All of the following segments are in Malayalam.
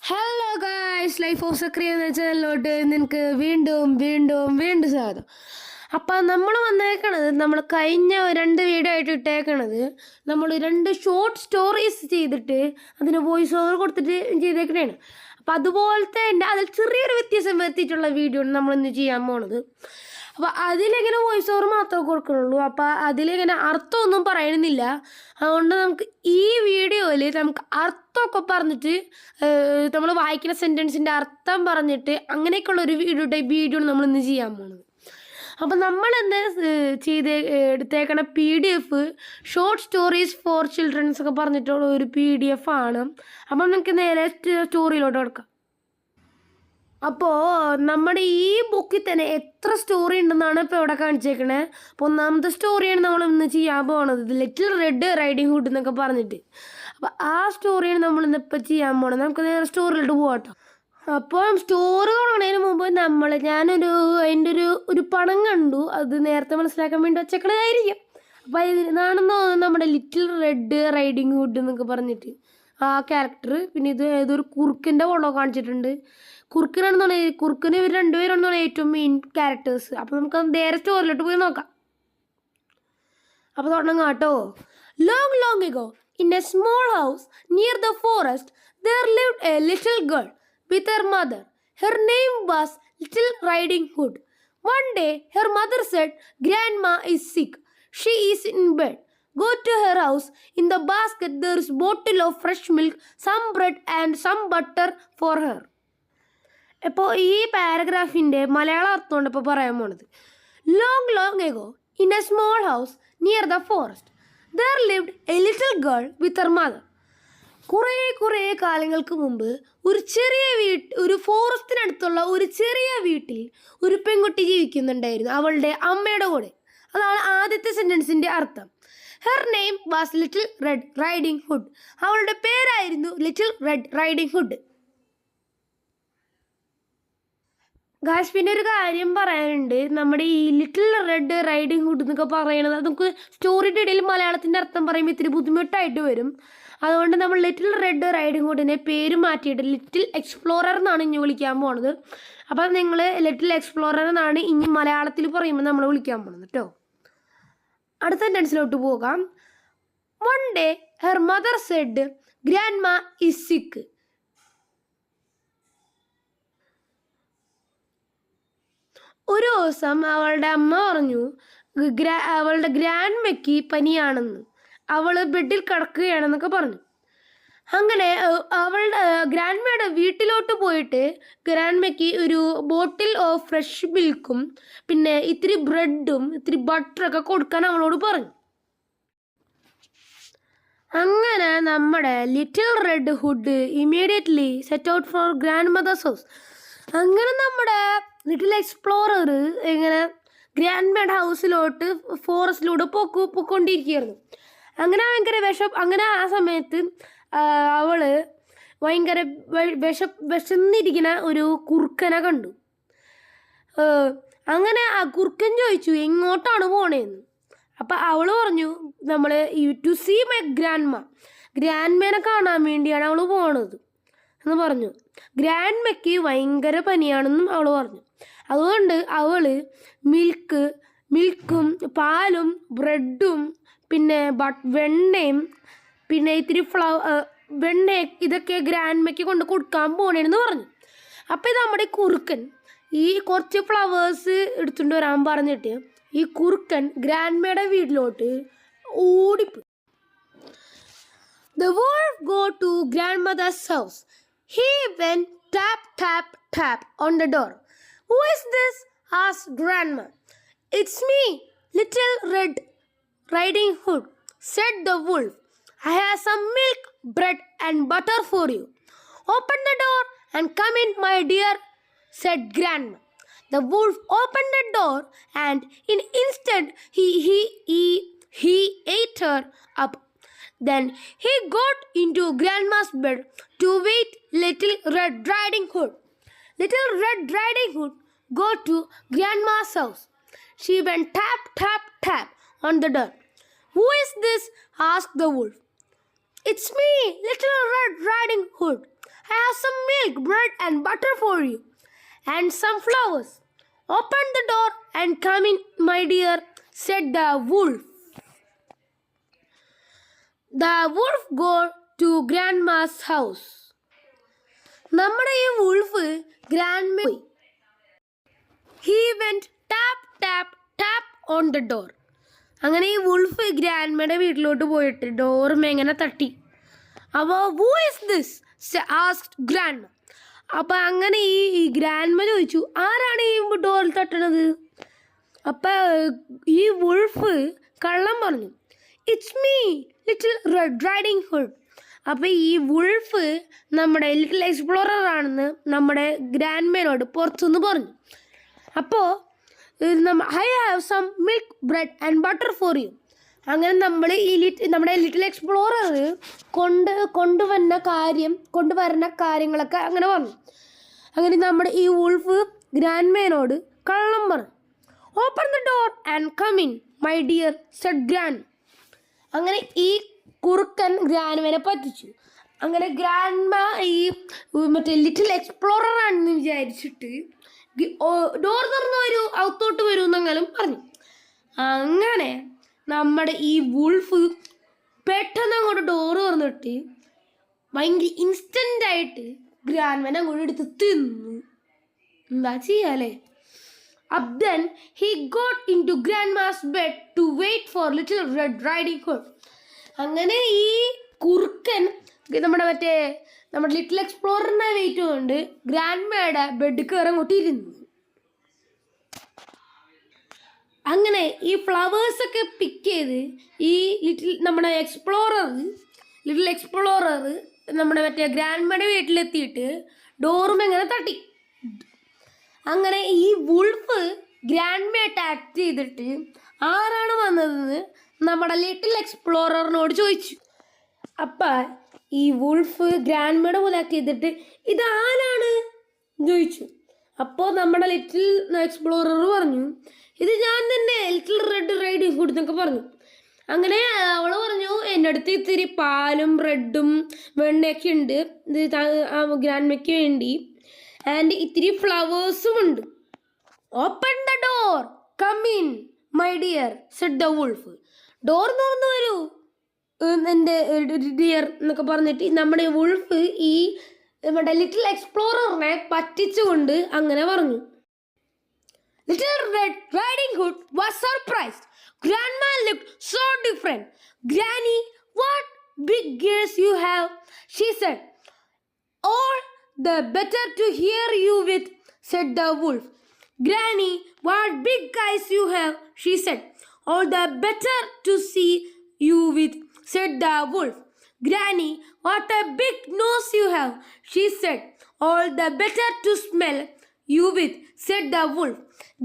ഹലോ ഗായ്സ്, ലൈഫ് ഓഫ് സക്രിയ എന്ന ചാനലിലോട്ട് നിങ്ങൾക്ക് വീണ്ടും സ്വാഗതം. അപ്പം നമ്മൾ വന്നേക്കണത്, നമ്മൾ കഴിഞ്ഞ 2 വീഡിയോ ആയിട്ട് ഇട്ടേക്കണത്, നമ്മൾ 2 ഷോർട്ട് സ്റ്റോറീസ് ചെയ്തിട്ട് അതിന് വോയിസ് ഓവർ കൊടുത്തിട്ട് ചെയ്തേക്കണേണ്. അപ്പം അതുപോലത്തെ അതിൽ ചെറിയൊരു വ്യത്യാസം വരുത്തിയിട്ടുള്ള വീഡിയോ ആണ് നമ്മളിന്ന് ചെയ്യാൻ പോണത്. അപ്പോൾ അതിലിങ്ങനെ വോയിസ് ഓവർ മാത്രമേ കൊടുക്കണുള്ളൂ. അപ്പോൾ അതിലിങ്ങനെ അർത്ഥമൊന്നും പറയണമെന്നില്ല. അതുകൊണ്ട് നമുക്ക് ഈ വീഡിയോയിൽ നമുക്ക് അർത്ഥമൊക്കെ പറഞ്ഞിട്ട് നമ്മൾ വായിക്കുന്ന സെൻറ്റൻസിൻ്റെ അർത്ഥം പറഞ്ഞിട്ട് അങ്ങനെയൊക്കെയുള്ളൊരു വീഡിയോ നമ്മൾ ഇന്ന് ചെയ്യാൻ പോണത്. അപ്പം നമ്മളിന്ന് എടുത്തേക്കണ PDF short stories four children's ഒക്കെ പറഞ്ഞിട്ടുള്ള ഒരു PDF ആണ്. അപ്പം നമുക്ക് നേരെ സ്റ്റോറിയിലോട്ട് കൊടുക്കാം. അപ്പോൾ നമ്മുടെ ഈ ബുക്കിൽ തന്നെ എത്ര സ്റ്റോറി ഉണ്ടെന്നാണ് ഇപ്പോൾ ഇവിടെ കാണിച്ചേക്കണേ. അപ്പോൾ ഒന്നാമത്തെ സ്റ്റോറിയാണ് നമ്മൾ ഇന്ന് ചെയ്യാൻ പോകുന്നത്, ലിറ്റിൽ റെഡ് റൈഡിങ് ഹുഡ് എന്നൊക്കെ പറഞ്ഞിട്ട്. അപ്പോൾ ആ സ്റ്റോറിയാണ് നമ്മൾ ഇന്നിപ്പോൾ ചെയ്യാൻ പോകുന്നത്. നമുക്ക് നേരെ സ്റ്റോറിയിലോട്ട് പോകട്ടോ. അപ്പോൾ സ്റ്റോറി തുടങ്ങുന്നതിന് മുമ്പ് അതിൻ്റെ ഒരു പടം കണ്ടു. അത് നേരത്തെ മനസ്സിലാക്കാൻ വേണ്ടി വെച്ചേക്കണതായിരിക്കും. അപ്പോൾ ഇതാണെന്ന് തോന്നുന്നു നമ്മുടെ ലിറ്റിൽ റെഡ് റൈഡിങ് ഹുഡ് എന്നൊക്കെ പറഞ്ഞിട്ട് ആ ക്യാരക്ടർ. പിന്നെ ഇത് ഏതൊരു കുറുക്കിൻ്റെ പടം കാണിച്ചിട്ടുണ്ട്. കുറുക്കിന് ഇവർ 2 പേരാണെന്നാണ് ഏറ്റവും മെയിൻ ക്യാരക്ടേഴ്സ്. അപ്പോൾ നമുക്ക് നേരെ സ്റ്റോറിലോട്ട് പോയി നോക്കാം. അപ്പോൾ തുടങ്ങാം കേട്ടോ. Long ago, in a small house near the forest, there lived a little girl with her mother. Her name was Little Riding Hood. One day, her mother said, "Grandma is sick. She is in bed. Go to her house. In the basket there is a bottle of fresh milk, some bread and some butter for her." ഇപ്പോൾ ഈ പാരഗ്രാഫിൻ്റെ മലയാളം അർത്ഥമാണ് ഇപ്പോൾ പറയാൻ പോണത്. Long ago, in a small house near the forest, there lived a little girl with her mother. കുറേ കാലങ്ങൾക്ക് മുമ്പ് ഒരു ഫോറസ്റ്റിനടുത്തുള്ള ഒരു ചെറിയ വീട്ടിൽ ഒരു പെൺകുട്ടി ജീവിക്കുന്നുണ്ടായിരുന്നു അവളുടെ അമ്മയുടെ കൂടെ. അതാണ് ആദ്യത്തെ സെൻറ്റൻസിൻ്റെ അർത്ഥം. Her name was little red riding hood. അവളുടെ പേരായിരുന്നു little red riding hood. Guys, പിന്നെ ഒരു കാര്യം പറയാനുണ്ട്. നമ്മുടെ ഈ ലിറ്റിൽ റെഡ് റൈഡിങ് ഹുഡ് എന്നൊക്കെ പറയണത് നമുക്ക് സ്റ്റോറിയുടെ ഇടയിൽ മലയാളത്തിൻ്റെ അർത്ഥം പറയുമ്പോൾ ഇത്തിരി ബുദ്ധിമുട്ടായിട്ട് വരും. അതുകൊണ്ട് നമ്മൾ ലിറ്റിൽ റെഡ് റൈഡിങ് ഹുഡിനെ പേര് മാറ്റിയിട്ട് ലിറ്റിൽ എക്സ്പ്ലോറർ എന്നാണ് ഇനി വിളിക്കാൻ പോണത്. അപ്പം നിങ്ങൾ ലിറ്റിൽ എക്സ്പ്ലോറർ എന്നാണ് ഇനി മലയാളത്തിൽ പറയുമ്പോൾ നമ്മൾ വിളിക്കാൻ പോണത് കേട്ടോ. അടുത്ത സെൻറ്റൻസിലോട്ട് പോകാം. One day, her mother said, "Grandma is sick." ഒരു ദിവസം അവളുടെ അമ്മ പറഞ്ഞു അവളുടെ ഗ്രാൻഡ്മയ്ക്ക് പനിയാണെന്ന്, അവൾ ബെഡിൽ കിടക്കുകയാണെന്നൊക്കെ പറഞ്ഞു. അങ്ങനെ അവളുടെ ഗ്രാൻഡ്മയുടെ വീട്ടിലോട്ട് പോയിട്ട് ഗ്രാൻഡ്മയ്ക്ക് ഒരു ബോട്ടിൽ ഓഫ് ഫ്രഷ് മിൽക്കും പിന്നെ ഇത്തിരി ബ്രെഡും ഇത്തിരി ബട്ടറൊക്കെ കൊടുക്കാൻ അവളോട് പറഞ്ഞു. അങ്ങനെ നമ്മുടെ little red hood immediately set out for grandmother's house. അങ്ങനെ നമ്മുടെ ലിറ്റിൽ എക്സ്പ്ലോറർ ഇങ്ങനെ ഗ്രാൻഡ്മയുടെ ഹൗസിലോട്ട് ഫോറസ്റ്റിലൂടെ പൊക്കൊണ്ടിരിക്കുകയായിരുന്നു. അങ്ങനെ ആ സമയത്ത് അവൾ ഭയങ്കര വിശന്നിരിക്കുന്ന ഒരു കുറുക്കനെ കണ്ടു. അങ്ങനെ ആ കുറുക്കൻ ചോദിച്ചു എങ്ങോട്ടാണ് പോണേന്ന്. അപ്പം അവൾ പറഞ്ഞു നമ്മൾ ടു സീ മൈ ഗ്രാൻഡ്മേനെ കാണാൻ വേണ്ടിയാണ് അവൾ പോണത് എന്ന് പറഞ്ഞു. ഗ്രാൻഡ്മയ്ക്ക് ഭയങ്കര പനിയാണെന്നും അവൾ പറഞ്ഞു. അതുകൊണ്ട് അവൾ മിൽക്കും പാലും ബ്രെഡും പിന്നെ വെണ്ണയും പിന്നെ ഇത്തിരി വെണ്ണ ഇതൊക്കെ ഗ്രാൻഡ്മയ്ക്ക് കൊണ്ട് കൊടുക്കാൻ പോണേന്ന് പറഞ്ഞു. അപ്പോൾ ഇത് നമ്മുടെ കുറുക്കൻ ഈ കുറച്ച് ഫ്ലവേഴ്സ് എടുത്തുകൊണ്ട് വരാൻ പറഞ്ഞിട്ട് ഈ കുറുക്കൻ ഗ്രാൻഡ്മയുടെ വീട്ടിലോട്ട് ഓടിപ്പോയി. The wolf go to grandmother's house. He went tap on the door. "Who is this?" asked grandma. "It's me, Little Red Riding Hood," said the wolf. "I have some milk, bread and butter for you. Open the door and come in, my dear," said grandma. The wolf opened the door and in instant he ate her up. Then he got into grandma's bed to wait Little Red Riding Hood. Little Red Riding Hood go to grandma's house. She went tap on the door. "Who is this?" asked the wolf. "It's me, Little Red Riding Hood. I have some milk, bread, and butter for you, and some flowers. Open the door and come in, my dear, said the wolf. The wolf go to grandma's house. നമ്മുടെ ഈ വുൾഫ് ഗ്രാൻഡ്മ പോയി. He went tap tap tap on the door. അങ്ങനെ ഈ വുൾഫ് ഗ്രാൻഡ്മയുടെ വീട്ടിലോട്ട് പോയിട്ട് ഡോറും എങ്ങനെ തട്ടി. അപ്പോൾ who is this? asked grandma. അപ്പം അങ്ങനെ ഈ ഗ്രാൻഡ്മ ചോദിച്ചു, ആരാണ് ഈ ഡോറിൽ തട്ടണത്? അപ്പം ഈ വുൾഫ് കള്ളം പറഞ്ഞു, it's me little red riding hood. അപ്പം ഈ വുൾഫ് നമ്മുടെ ലിറ്റിൽ എക്സ്പ്ലോറർ ആണെന്ന് നമ്മുടെ ഗ്രാൻഡ്മേനോട് പുറത്തുനിന്ന് പറഞ്ഞു. അപ്പോൾ I have some milk bread and butter for you. അങ്ങനെ നമ്മൾ നമ്മുടെ ലിറ്റിൽ എക്സ്പ്ലോറർ കൊണ്ടുവരുന്ന കാര്യങ്ങളൊക്കെ അങ്ങനെ പറഞ്ഞു. അങ്ങനെ നമ്മുടെ ഈ വുൾഫ് ഗ്രാൻഡ്മേനോട് കള്ളം പറഞ്ഞു. Open the door and come in, my dear, said grand. അങ്ങനെ ഈ കുറുക്കൻ ഗ്രാൻഡ്മേനെ പറ്റിച്ചു. അങ്ങനെ ഗ്രാൻഡ്മ ഈ മറ്റേ ലിറ്റിൽ എക്സ്പ്ലോറർ ആണെന്ന് വിചാരിച്ചിട്ട് ഡോർ തുറന്ന് വരൂ, അകത്തോട്ട് വരൂ എന്നെങ്കിലും പറഞ്ഞു. അങ്ങനെ നമ്മുടെ ഈ വുൾഫ് പെട്ടെന്ന് അങ്ങോട്ട് ഡോറ് തുറന്നിട്ട് ഭയങ്കര ഇൻസ്റ്റൻ്റായിട്ട് ഗ്രാൻഡ്മേനെ അങ്ങോട്ട് എടുത്ത് തിന്നു. എന്താ ചെയ്യാല്ലേ? Then he got into grandma's bed to wait for little Red Riding Hood. അങ്ങനെ ഈ കുറുക്കൻ നമ്മുടെ ലിറ്റിൽ എക്സ്പ്ലോററിനെ വെയിറ്റ് കൊണ്ട് ഗ്രാൻഡ്മയുടെ ബെഡ് കയറി അങ്ങോട്ടിരുന്നു. അങ്ങനെ ഈ ഫ്ലവേഴ്സൊക്കെ പിക്ക് ചെയ്ത് ഈ ലിറ്റിൽ എക്സ്പ്ലോറർ നമ്മുടെ ഗ്രാൻഡ്മയുടെ വീട്ടിലെത്തിയിട്ട് ഡോറും എങ്ങനെ തട്ടി. അങ്ങനെ ഈ വുൾഫ് ഗ്രാൻഡ്മയെ അറ്റാക്ക് ചെയ്തിട്ട് ആരാണ് വന്നതെന്ന് നമ്മുടെ ലിറ്റിൽ എക്സ്പ്ലോററിനോട് ചോദിച്ചു. അപ്പം ഈ വുൾഫ് ഗ്രാൻഡ്മയുടെ പോലെ ആക്ട് ചെയ്തിട്ട് ഇതാരാണ് ചോദിച്ചു. അപ്പോൾ നമ്മുടെ ലിറ്റിൽ എക്സ്പ്ലോറർ പറഞ്ഞു, ഇത് ഞാൻ തന്നെ, ലിറ്റിൽ റെഡ് റൈഡിംഗ് ഹുഡ് എന്നൊക്കെ പറഞ്ഞു. അങ്ങനെ അവൾ പറഞ്ഞു, എൻ്റെ അടുത്ത് ഇത്തിരി പാലും ബ്രെഡും വെണ്ണയൊക്കെ ഉണ്ട്, ഇത് ഗ്രാൻഡ്മയ്ക്ക് വേണ്ടി, ആൻഡ് ഇത്തിരി ഫ്ലവേഴ്സും ഉണ്ട്. Open the door, come in, my dear, said the wolf. Door തുറന്നു വരൂ എൻ്റെ ഡിയർ എന്നൊക്കെ പറഞ്ഞിട്ട് നമ്മുടെ വുൾഫ് ഈ നമ്മുടെ ലിറ്റിൽ എക്സ്പ്ലോററിനെ പറ്റിച്ചുകൊണ്ട് അങ്ങനെ പറഞ്ഞു. Little red riding hood was surprised. Grandma looked so different. Granny, what big ears you have, she said. All the better to hear you with, said the wolf. Granny, what big eyes you have, she said. All the better to see you with, said the wolf. Granny, what a big nose you have, she said. All the better to smell you with, said the wolf.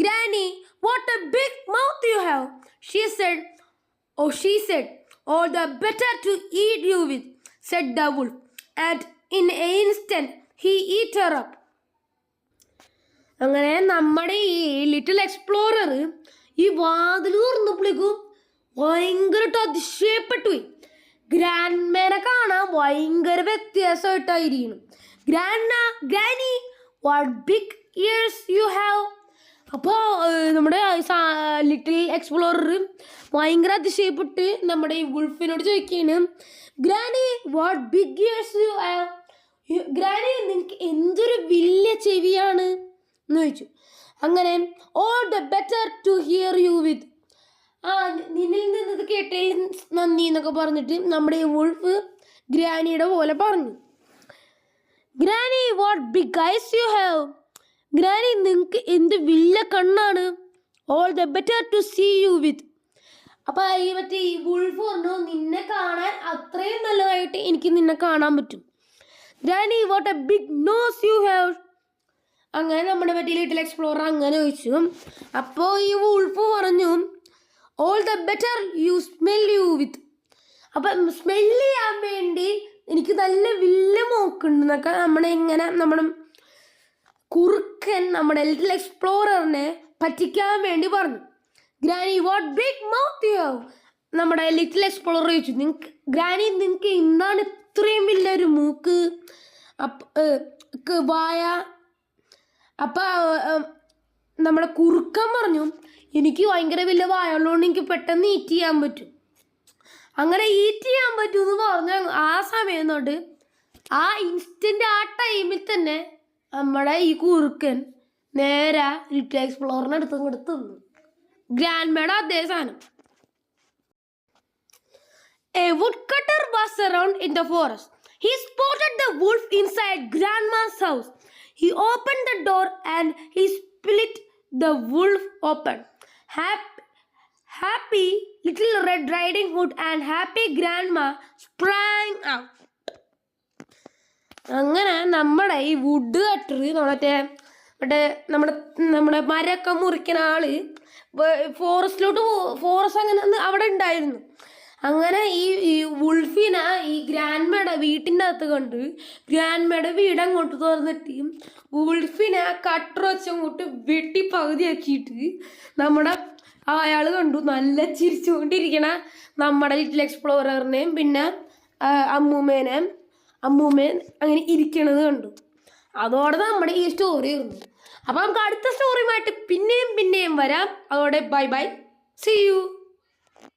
Granny, what a big mouth you have, she said. All the better to eat you with, said the wolf. And in an instant he ate her up. അങ്ങനെ നമ്മുടെ ഈ ലിറ്റിൽ എക്സ്പ്ലോറർ ഈ വാതിൽ തുറന്നപ്പോഴേക്കും ഭയങ്കരമായിട്ട് അതിശയപ്പെട്ടു പോയി. ഗ്രാൻഡ്മേനെ കാണാൻ ഭയങ്കര വ്യത്യാസമായിട്ടായിരിക്കണം. Granny, what big ears you have. അപ്പോൾ നമ്മുടെ ലിറ്റിൽ എക്സ്പ്ലോറർ ഭയങ്കര അതിശയപ്പെട്ട് നമ്മുടെ ഈ വുൾഫിനോട് ചോദിക്കുകയാണ്, granny, what big ears you have. Granny, നിനക്ക് എന്തൊരു വലിയ ചെവിയാണ് എന്ന് ചോദിച്ചു. അങ്ങനെ all the better to hear you with, നിന്നിൽ നിന്നത് കേട്ടതിൽ നന്ദി എന്നൊക്കെ പറഞ്ഞിട്ട് നമ്മുടെ ഈ വുൾഫ് ഗ്രാനിയുടെ പോലെ പറഞ്ഞു. Granny, what big eyes you have. Granny, നിങ്ങൾക്ക് എന്ത് വലിയ കണ്ണാണ്. All the better to see you with. അപ്പം ഈ വുൾഫ് പറഞ്ഞു, നിന്നെ കാണാൻ അത്രയും നല്ലതായിട്ട് എനിക്ക് നിന്നെ കാണാൻ പറ്റും. Granny, what a big nose you have. അങ്ങനെ നമ്മുടെ ലിറ്റിൽ എക്സ്പ്ലോറർ അങ്ങനെ ചോദിച്ചു. അപ്പോൾ ഈ വുൾഫ് പറഞ്ഞു, all the better U smell U with. അപ്പം സ്മെല്ല് ചെയ്യാൻ വേണ്ടി എനിക്ക് നല്ല വലിയ മൂക്കുണ്ടെന്നൊക്കെ നമ്മുടെ കുറുക്കൻ നമ്മുടെ ലിറ്റിൽ എക്സ്പ്ലോററിനെ പറ്റിക്കാൻ വേണ്ടി പറഞ്ഞു. Granny, what big mouth you have. നമ്മുടെ ലിറ്റിൽ എക്സ്പ്ലോറർ ചോദിച്ചു, ഗ്രാനി, നിങ്ങൾക്ക് എന്താണ് ഇത്രയും വലിയൊരു മൂക്ക്. വായ. അപ്പം നമ്മുടെ കുറുക്കൻ പറഞ്ഞു എനിക്ക് ഭയങ്കര വലിയ വായ ഉള്ളതുകൊണ്ട് എനിക്ക് പെട്ടെന്ന് ഈറ്റ് ചെയ്യാൻ പറ്റും. അങ്ങനെ ഈറ്റ് ചെയ്യാൻ പറ്റുമെന്ന് പറഞ്ഞ ആ സമയം തൊട്ട് ആ ഇൻസ്റ്റന്റ് ആ ടൈമിൽ തന്നെ നമ്മുടെ ഈ കുറുക്കൻ നേരെ ലിറ്റിൽ എക്സ്പ്ലോറിനെ എടുത്ത് തിന്നു. ഗ്രാൻഡ്മയുടെ അതേ സാധനം. A woodcutter was around in the forest. He spotted the wolf inside Grandma's house. He opened the door and he split the wolf open. Happy little Red Riding Hood and happy Grandma sprang out. അങ്ങനെ നമ്മുടെ ഈ വുഡ് കട്ടർ മറ്റേ നമ്മുടെ മരമൊക്കെ മുറിക്കുന്ന ആള് ഫോറസ്റ്റ് അങ്ങനെ അവിടെ ഉണ്ടായിരുന്നു. അങ്ങനെ ഈ വുൾഫിനെ ഈ ഗ്രാൻഡ്മയുടെ വീട്ടിൻ്റെ അകത്ത് കണ്ട് ഗ്രാൻഡ്മയുടെ വീട് അങ്ങോട്ട് തുറന്നിട്ട് വുൾഫിനെ കട്ടർ വെച്ചങ്ങോട്ട് വെട്ടി പകുതിയാക്കിയിട്ട് അയാൾ കണ്ടു നല്ല ചിരിച്ചുകൊണ്ടിരിക്കണ നമ്മുടെ ലിറ്റിൽ എക്സ്പ്ലോററിനെയും പിന്നെ അമ്മൂമ്മേൻ അങ്ങനെ ഇരിക്കണത് കണ്ടു. അതോടെ നമ്മുടെ ഈ സ്റ്റോറി ഇരുന്നു. അപ്പം നമുക്ക് അടുത്ത സ്റ്റോറിയുമായിട്ട് പിന്നെയും വരാം. അതോടെ ബൈ ബൈ, സീ യു.